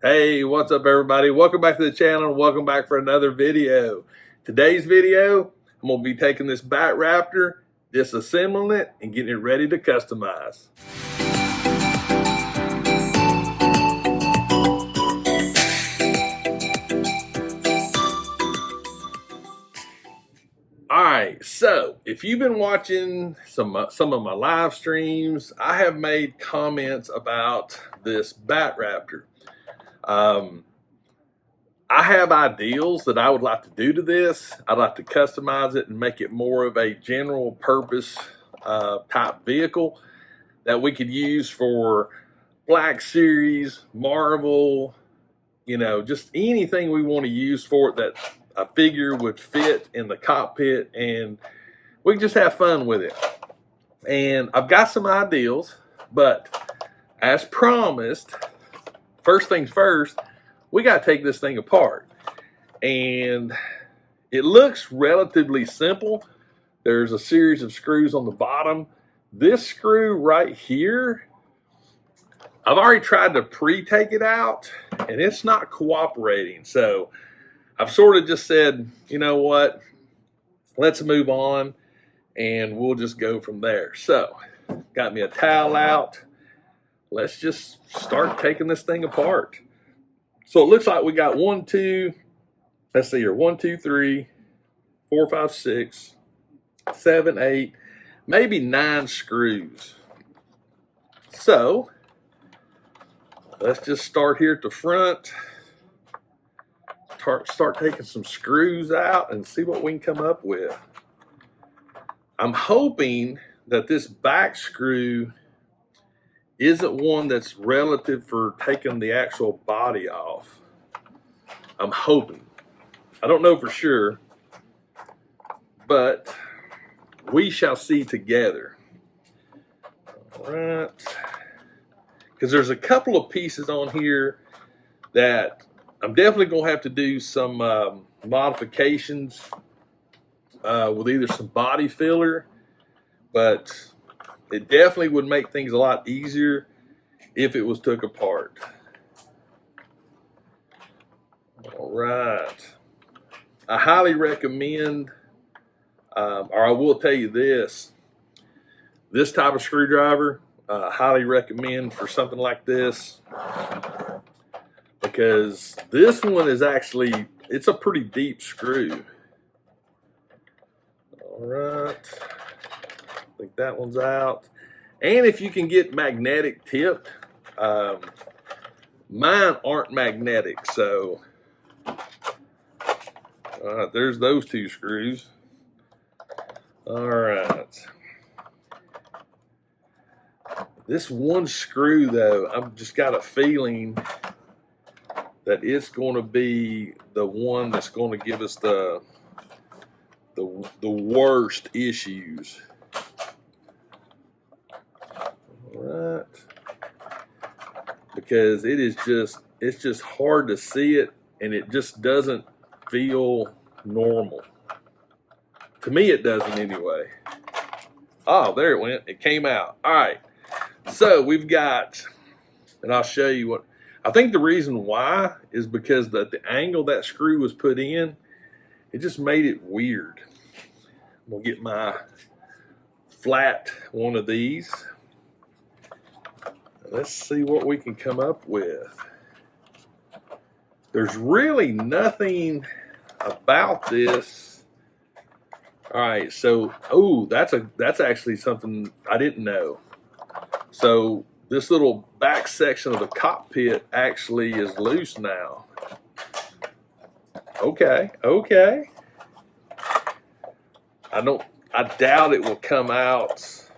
Hey, what's up everybody? Welcome back to the channel. Welcome back for another video. Today's video, I'm going to be taking this Bat-Raptor, disassembling it, and getting it ready to customize. Alright, so if you've been watching some of my live streams, I have made comments about this Bat-Raptor. I have ideals that I would like to do to this. I'd like to customize it and make it more of a general purpose type vehicle that we could use for Black Series, Marvel, you know, just anything we want to use for it that I figure would fit in the cockpit and we can just have fun with it. And I've got some ideals, but as promised, first things first, we got to take this thing apart. And it looks relatively simple. There's a series of screws on the bottom. This screw right here, I've already tried to pre-take it out and it's not cooperating. So I've sort of just said, you know what, let's move on and we'll just go from there. So got me a towel out. Let's just start taking this thing apart. So it looks like we got 1, 2, let's see here, 1, 2, 3, 4, 5, 6, 7, 8, maybe 9 screws. So let's just start here at the front, start taking some screws out and see what we can come up with. I'm hoping that this back screw isn't one that's relative for taking the actual body off. I'm hoping. I don't know for sure, but we shall see together. All right. Because there's a couple of pieces on here that I'm definitely going to have to do some modifications with either some body filler, but it definitely would make things a lot easier if it was took apart. All right. I highly recommend, or I will tell you this type of screwdriver, highly recommend for something like this, because this one is actually, it's a pretty deep screw. All right. I think that one's out. And if you can get magnetic tipped, mine aren't magnetic, so there's those 2 screws. All right. This one screw though, I've just got a feeling that it's going to be the one that's going to give us the worst issues. Right, because it's just hard to see it and it just doesn't feel normal. To me it doesn't anyway. Oh, there it went. It came out. All right, so we've got, and I'll show you what I think the reason why is because the angle that screw was put in, it just made it weird. I'm gonna get my flat one of these. Let's see what we can come up with. There's really nothing about this. All right, so that's actually something I didn't know. So this little back section of the cockpit actually is loose now. Okay. I doubt it will come out.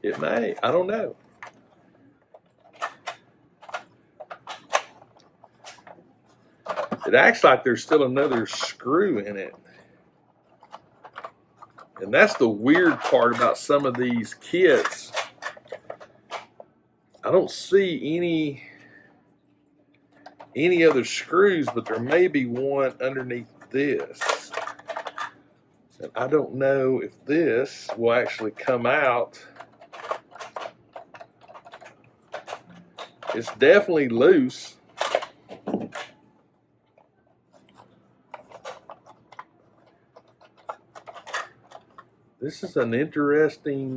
It may, I don't know. It acts like there's still another screw in it. And that's the weird part about some of these kits. I don't see any other screws, but there may be one underneath this. And I don't know if this will actually come out. It's definitely loose. This is an interesting,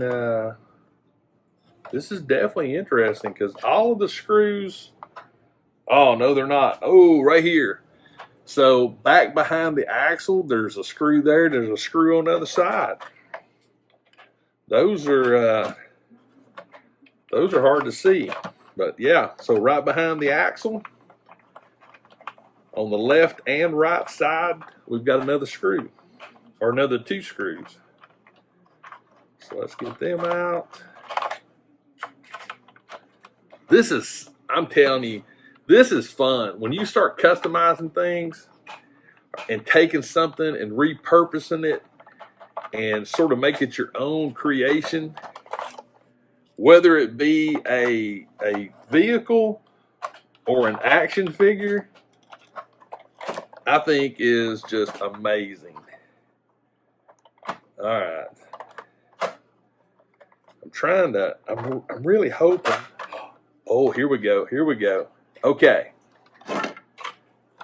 this is definitely interesting because all of the screws, oh no, they're not. Oh, right here. So back behind the axle, there's a screw there. There's a screw on the other side. Those are hard to see. But yeah, so right behind the axle, on the left and right side, we've got another screw, or another 2 screws. So let's get them out. This is, I'm telling you, this is fun. When you start customizing things and taking something and repurposing it and sort of make it your own creation, whether it be a vehicle or an action figure, I think is just amazing. All right. I'm really hoping. Oh, here we go. Here we go. Okay.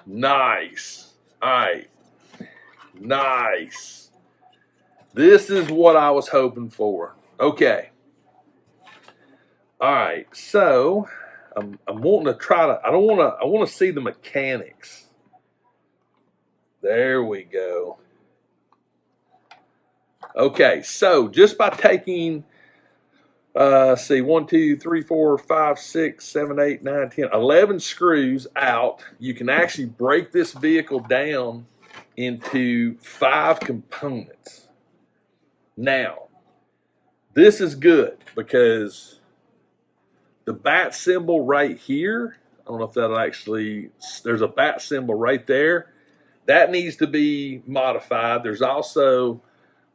Nice. All right. Nice. This is what I was hoping for. Okay. All right. So I'm wanting to try to, I want to see the mechanics. There we go. Okay. So just by taking, see, 1, 2, 3, 4, 5, 6, 7, 8, 9, 10, 11 screws out, you can actually break this vehicle down into 5 components. Now, this is good because the bat symbol right here, I don't know if that'll actually, there's a bat symbol right there. That needs to be modified. There's also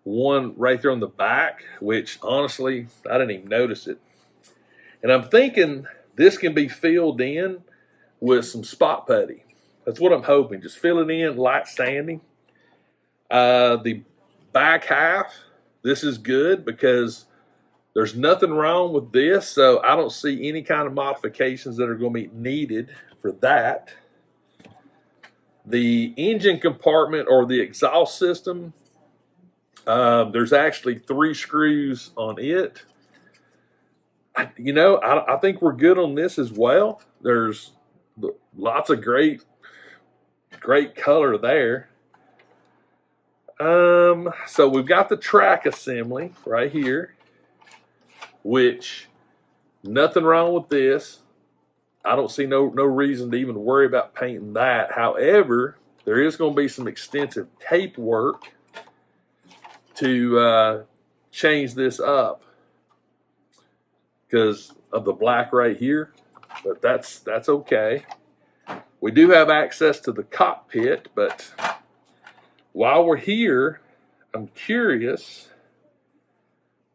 one right there on the back, which honestly, I didn't even notice it. And I'm thinking this can be filled in with some spot putty. That's what I'm hoping. Just fill it in, light sanding. The back half, this is good because there's nothing wrong with this, so I don't see any kind of modifications that are going to be needed for that. The engine compartment or the exhaust system, there's actually 3 screws on it. You know, I think we're good on this as well. There's lots of great color there. So we've got the track assembly right here, which nothing wrong with this. I don't see no reason to even worry about painting that. However, there is going to be some extensive tape work to change this up because of the black right here, but that's okay. We do have access to the cockpit, but while we're here, I'm curious.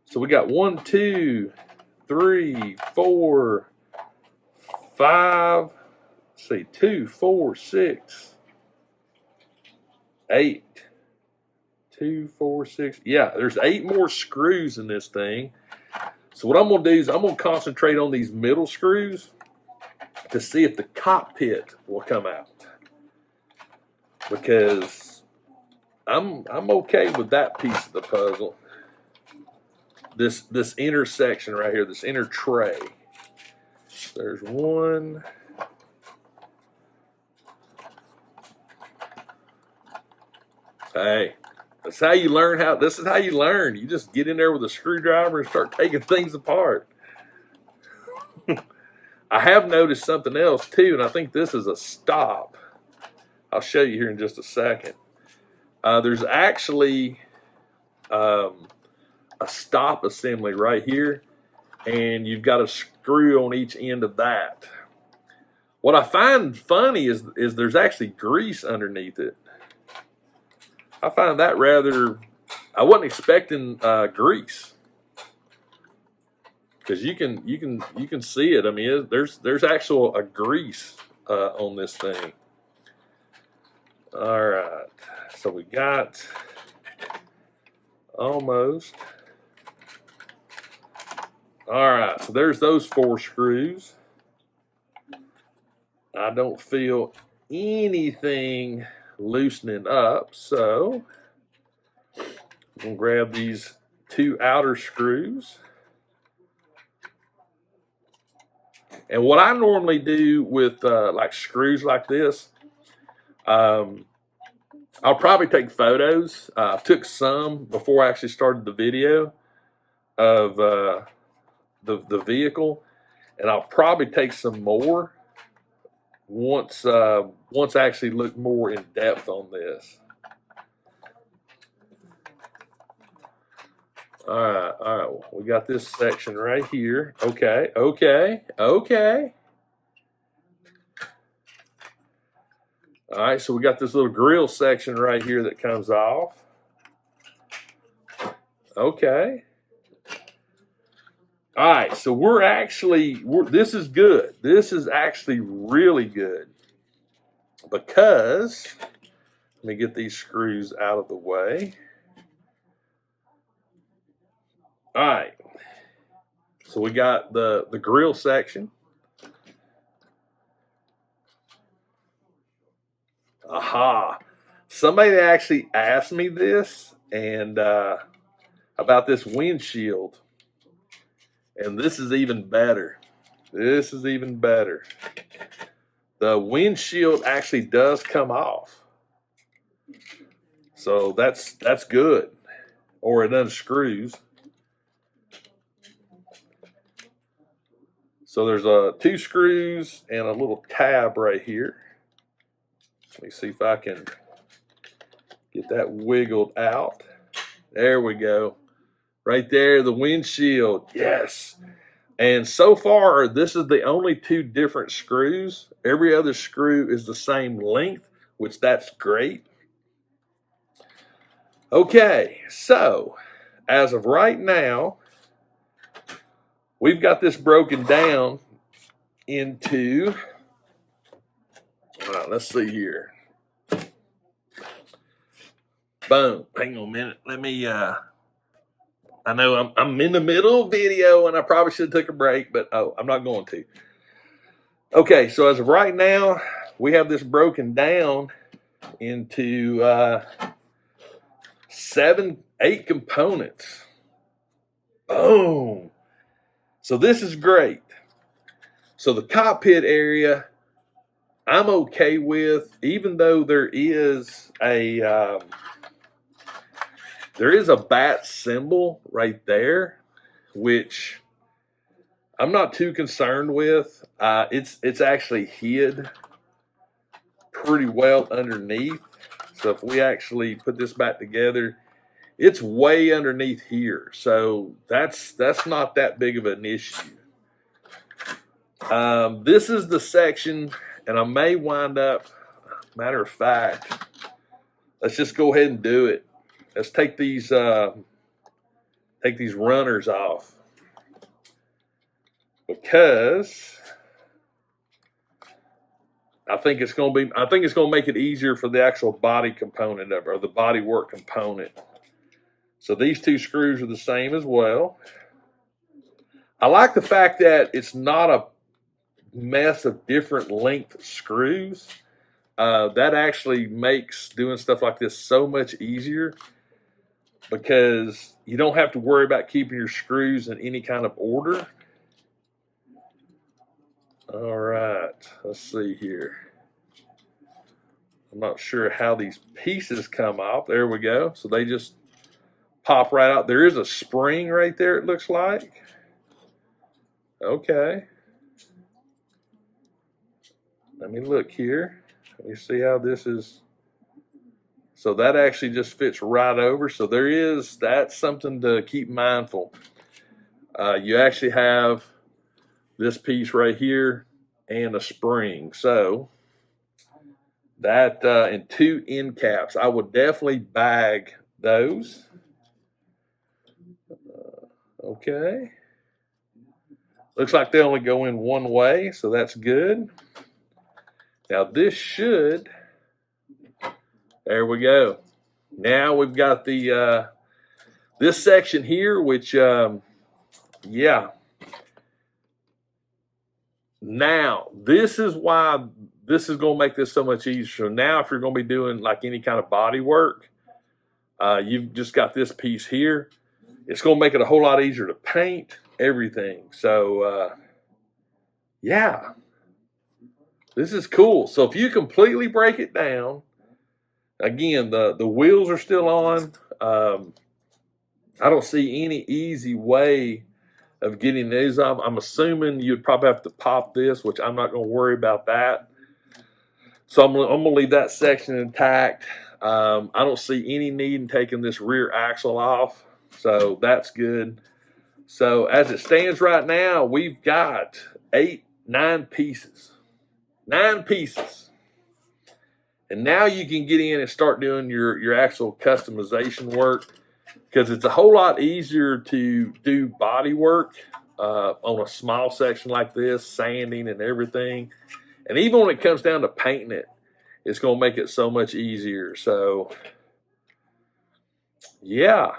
So we got 1, 2, 3, 4, 5. Let's see, 2, 4, 6, 8. 2, 4, 6. Yeah, there's 8 more screws in this thing. So what I'm going to do is I'm going to concentrate on these middle screws to see if the cockpit will come out, because I'm okay with that piece of the puzzle. This inner section right here, this inner tray. There's one. Hey. That's how you learn this is how you learn. You just get in there with a screwdriver and start taking things apart. I have noticed something else too, and I think this is a stop. I'll show you here in just a second. There's actually a stop assembly right here, and you've got a screw on each end of that. What I find funny is there's actually grease underneath it. I find that rather, I wasn't expecting grease, because you can see it. I mean, there's actual a grease on this thing. All right, so we got almost. All right, so there's those 4 screws. I don't feel anything loosening up, so I'm gonna grab these 2 outer screws. And what I normally do with like screws like this, I'll probably take photos. I took some before I actually started the video of the vehicle, and I'll probably take some more once I actually look more in depth on this. All right, we got this section right here. Okay. All right, so we got this little grill section right here that comes off. Okay. All right, so this is good. This is actually really good because, let me get these screws out of the way. All right, so we got the grill section. Aha! Somebody actually asked me this and about this windshield, and this is even better. This is even better. The windshield actually does come off, so that's good, or it unscrews. So there's 2 screws and a little tab right here. Let me see if I can get that wiggled out. There we go. Right there, the windshield. Yes. And so far, this is the only 2 different screws. Every other screw is the same length, which that's great. Okay, so as of right now, we've got this broken down into, let's see here. Boom. Hang on a minute. Let me, I know I'm in the middle of video and I probably should have took a break, but I'm not going to. Okay, so as of right now, we have this broken down into 8 components. Boom. So this is great. So the cockpit area, I'm okay with, even though there is a bat symbol right there, which I'm not too concerned with. It's actually hid pretty well underneath. So if we actually put this back together, it's way underneath here. So that's not that big of an issue. This is the section, and I may wind up, matter of fact, let's just go ahead and do it. Let's take these runners off, because I think it's going to make it easier for the actual body component of it, or the body work component. So these 2 screws are the same as well. I like the fact that it's not a mess of different length screws. That actually makes doing stuff like this so much easier, because you don't have to worry about keeping your screws in any kind of order. All right, let's see here. I'm not sure how these pieces come off. There we go. So they just pop right out. There is a spring right there, it looks like. Okay. Let me look here. Let me see how this is. So that actually just fits right over. So that's something to keep mindful. You actually have this piece right here and a spring. So that and 2 end caps. I would definitely bag those. Okay. Looks like they only go in one way, so that's good. Now this should, there we go. Now we've got the this section here, which yeah, Now, this is why this is going to make this so much easier. So now if you're going to be doing like any kind of body work, you've just got this piece here. It's going to make it a whole lot easier to paint everything. So, yeah, this is cool. So if you completely break it down, again, the wheels are still on. I don't see any easy way of getting these off. I'm assuming you'd probably have to pop this, which I'm not going to worry about that. So I'm going to leave that section intact. I don't see any need in taking this rear axle off, so that's good. So as it stands right now, we've got 9 pieces. 9 pieces. And now you can get in and start doing your actual customization work, because it's a whole lot easier to do body work on a small section like this, sanding and everything. And even when it comes down to painting it, it's going to make it so much easier. So, yeah,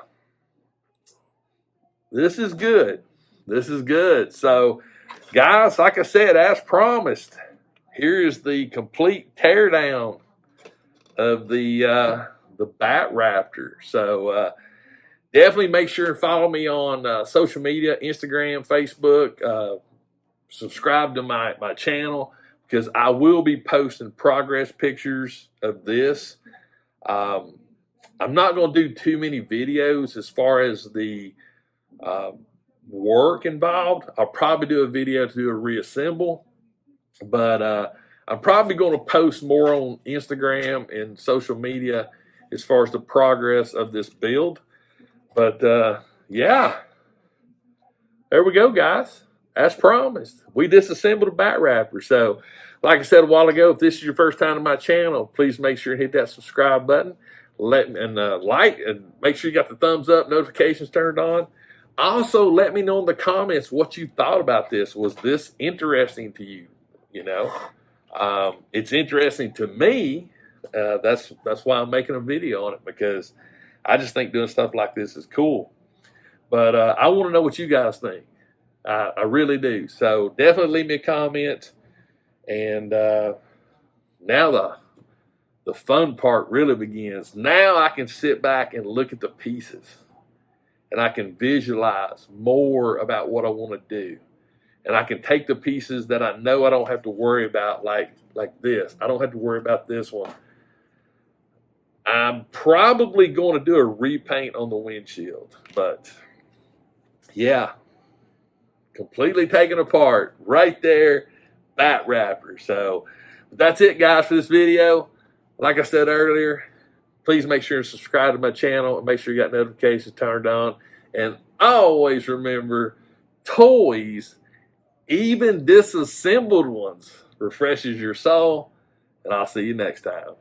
this is good. This is good. So, guys, like I said, as promised, here is the complete teardown of the Bat-Raptor. So, definitely make sure and follow me on social media, Instagram, Facebook. Subscribe to my channel, because I will be posting progress pictures of this. I'm not going to do too many videos as far as the work involved. I'll probably do a video to do a reassemble, but I'm probably going to post more on Instagram and social media as far as the progress of this build. But yeah, there we go, guys. As promised, we disassembled a Bat-Raptor. So, like I said a while ago, if this is your first time on my channel, please make sure and hit that subscribe button. Like, and make sure you got the thumbs up, notifications turned on. Also, let me know in the comments what you thought about this. Was this interesting to you? You know, it's interesting to me. That's why I'm making a video on it, because I just think doing stuff like this is cool. But I want to know what you guys think. I really do. So definitely leave me a comment. And now the fun part really begins. Now I can sit back and look at the pieces, and I can visualize more about what I want to do. And I can take the pieces that I know I don't have to worry about, like this. I don't have to worry about this one. I'm probably going to do a repaint on the windshield, but yeah, completely taken apart right there, Bat-Raptor. So that's it, guys, for this video. Like I said earlier, please make sure to subscribe to my channel and make sure you got notifications turned on. And always remember, toys, even disassembled ones, refreshes your soul. And I'll see you next time.